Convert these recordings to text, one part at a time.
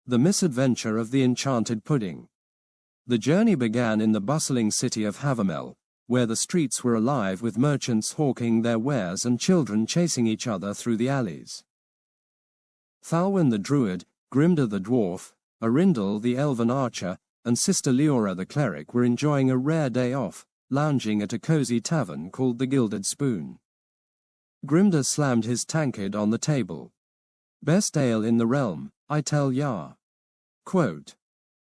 The Misadventure of the Enchanted Pudding. The journey began in the bustling city of Havermel, where the streets were alive with merchants hawking their wares and children chasing each other through the alleys. Thalwyn the druid, Grimda the dwarf, Arindel the elven archer, and Sister Leora the cleric were enjoying a rare day off, lounging at a cozy tavern called the Gilded Spoon. Grimda slammed his tankard on the table. "Best ale in the realm, I tell ya." Quote.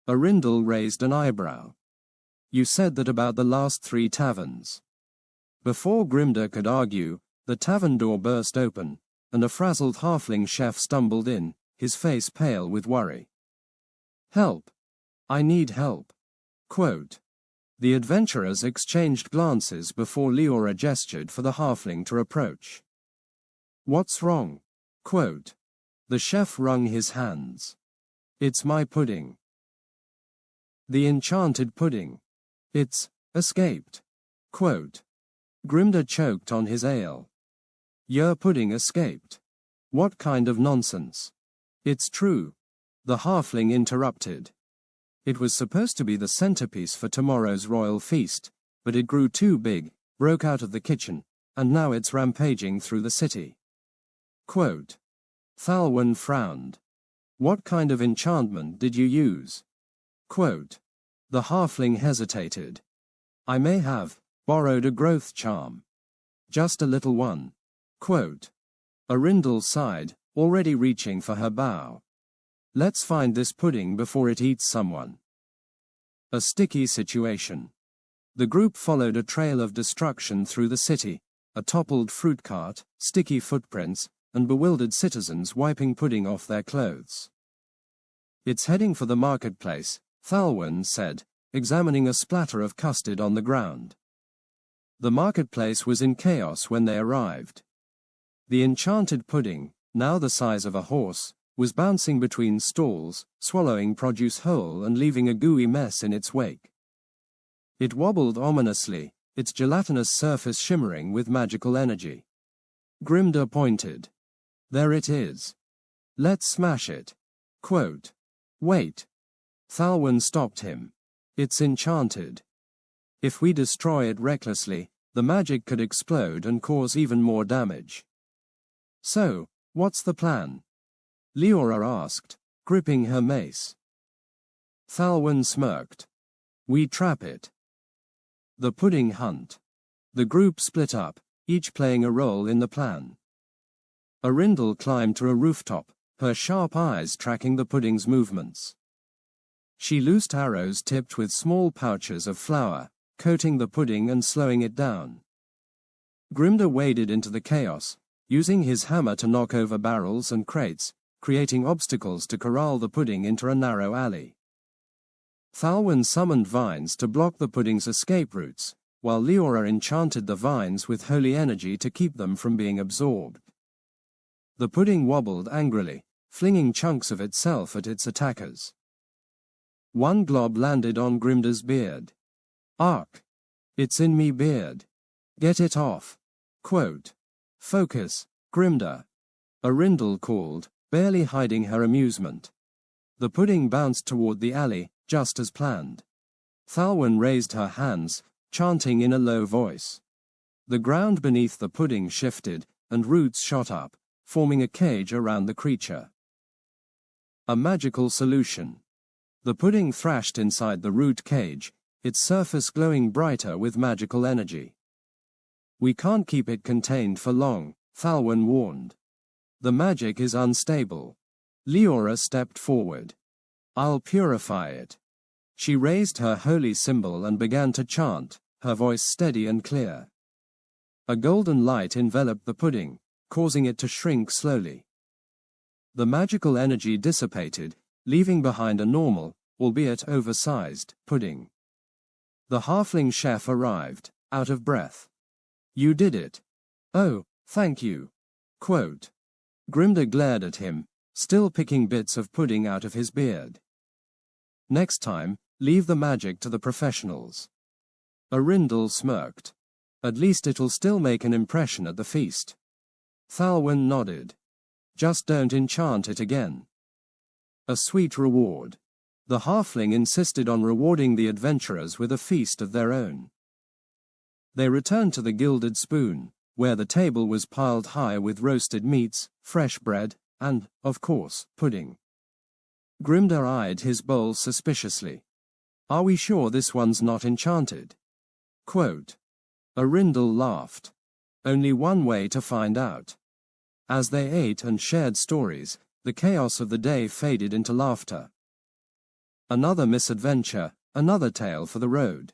Arindel raised an eyebrow. "You said that about the last 3 taverns." Before Grimda could argue, the tavern door burst open, and a frazzled halfling chef stumbled in, his face pale with worry. "Help! I need help." Quote. The adventurers exchanged glances before Leora gestured for the halfling to approach. "What's wrong?" Quote. The chef wrung his hands. "It's my pudding. The enchanted pudding. It's escaped." Quote. Grimda choked on his ale. "Your pudding escaped? What kind of nonsense?" "It's true," the halfling interrupted. "It was supposed to be the centerpiece for tomorrow's royal feast, but it grew too big, broke out of the kitchen, and now it's rampaging through the city." Quote. Thalwyn frowned. "What kind of enchantment did you use?" Quote. The halfling hesitated. "I may have borrowed a growth charm. Just a little one." Quote. Arindel sighed, already reaching for her bow. "Let's find this pudding before it eats someone." A sticky situation. The group followed a trail of destruction through the city, a toppled fruit cart, sticky footprints, and bewildered citizens wiping pudding off their clothes. "It's heading for the marketplace," Thalwyn said, examining a splatter of custard on the ground. The marketplace was in chaos when they arrived. The enchanted pudding, now the size of a horse, was bouncing between stalls, swallowing produce whole and leaving a gooey mess in its wake. It wobbled ominously, its gelatinous surface shimmering with magical energy. Grimda pointed. "There it is. Let's smash it." Quote. "Wait." Thalwyn stopped him. "It's enchanted. If we destroy it recklessly, the magic could explode and cause even more damage." "So, what's the plan?" Leora asked, gripping her mace. Thalwyn smirked. "We trap it." The pudding hunt. The group split up, each playing a role in the plan. Arindel climbed to a rooftop, her sharp eyes tracking the pudding's movements. She loosed arrows tipped with small pouches of flour, coating the pudding and slowing it down. Grimda waded into the chaos, using his hammer to knock over barrels and crates, creating obstacles to corral the pudding into a narrow alley. Thalwyn summoned vines to block the pudding's escape routes, while Leora enchanted the vines with holy energy to keep them from being absorbed. The pudding wobbled angrily, flinging chunks of itself at its attackers. One glob landed on Grimda's beard. "Ark! It's in me beard. Get it off." Quote. "Focus, Grimda," Arindel called, barely hiding her amusement. The pudding bounced toward the alley, just as planned. Thalwyn raised her hands, chanting in a low voice. The ground beneath the pudding shifted, and roots shot up, forming a cage around the creature. A magical solution. The pudding thrashed inside the root cage, its surface glowing brighter with magical energy. "We can't keep it contained for long," Thalwyn warned. "The magic is unstable." Leora stepped forward. "I'll purify it." She raised her holy symbol and began to chant, her voice steady and clear. A golden light enveloped the pudding, causing it to shrink slowly. The magical energy dissipated, leaving behind a normal, albeit oversized, pudding. The halfling chef arrived, out of breath. "You did it." "Oh, thank you." Quote. Grimda glared at him, still picking bits of pudding out of his beard. "Next time, leave the magic to the professionals." Arindel smirked. "At least it'll still make an impression at the feast." Thalwyn nodded. "Just don't enchant it again." A sweet reward. The halfling insisted on rewarding the adventurers with a feast of their own. They returned to the Gilded Spoon, where the table was piled high with roasted meats, fresh bread, and, of course, pudding. Grimder eyed his bowl suspiciously. "Are we sure this one's not enchanted?" Quote. Arindel laughed. Only one way to find out. As they ate and shared stories, the chaos of the day faded into laughter. Another misadventure, another tale for the road.